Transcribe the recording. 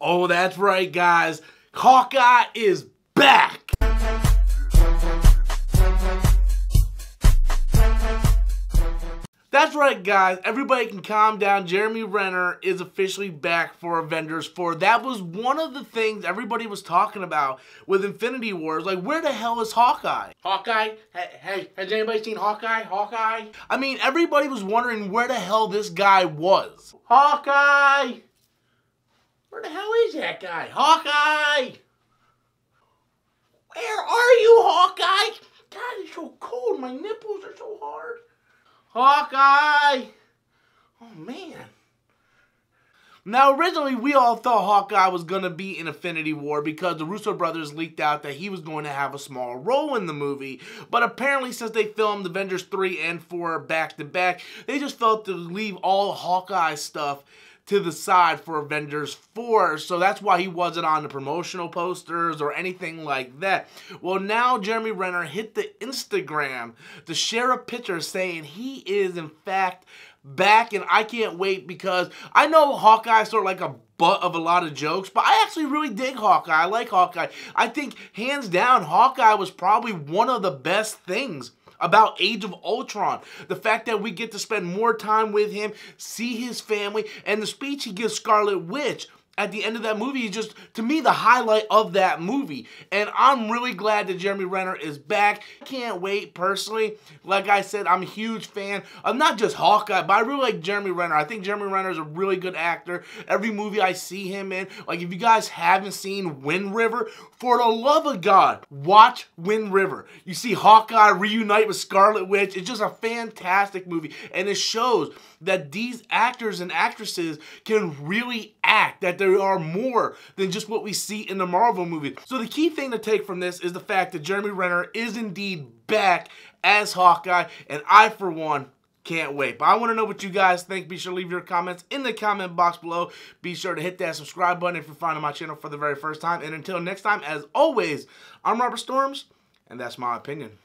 Oh, that's right, guys. Hawkeye is back. That's right, guys. Everybody can calm down. Jeremy Renner is officially back for Avengers 4. That was one of the things everybody was talking about with Infinity Wars. Like, where the hell is Hawkeye? Hawkeye? Hey, has anybody seen Hawkeye? Hawkeye? I mean, everybody was wondering where the hell this guy was. Hawkeye! Where the hell is that guy? Hawkeye! Where are you, Hawkeye? God, it's so cold. My nipples are so hard. Hawkeye! Oh, man. Now, originally, we all thought Hawkeye was going to be in Infinity War because the Russo brothers leaked out that he was going to have a small role in the movie. But apparently, since they filmed Avengers 3 and 4 back-to-back, they just felt to leave all Hawkeye stuff to the side for Avengers 4, so that's why he wasn't on the promotional posters or anything like that. Well, now Jeremy Renner hit the Instagram to share a picture saying he is in fact back, and I can't wait because I know Hawkeye is sort of like a butt of a lot of jokes, but I actually really dig Hawkeye. I like Hawkeye. I think, hands down, Hawkeye was probably one of the best things about Age of Ultron. The fact that we get to spend more time with him, see his family, and the speech he gives Scarlet Witch at the end of that movie is just, to me, the highlight of that movie. And I'm really glad that Jeremy Renner is back. Can't wait, personally. Like I said, I'm a huge fan of not just Hawkeye, but I really like Jeremy Renner. I think Jeremy Renner is a really good actor. Every movie I see him in, like if you guys haven't seen Wind River, for the love of God, watch Wind River. You see Hawkeye reunite with Scarlet Witch. It's just a fantastic movie. And it shows that these actors and actresses can really act, that there are more than just what we see in the Marvel movies. So the key thing to take from this is the fact that Jeremy Renner is indeed back as Hawkeye, and I, for one, can't wait. But I want to know what you guys think. Be sure to leave your comments in the comment box below. Be sure to hit that subscribe button if you're finding my channel for the very first time. And until next time, as always, I'm Robert Storms, and that's my opinion.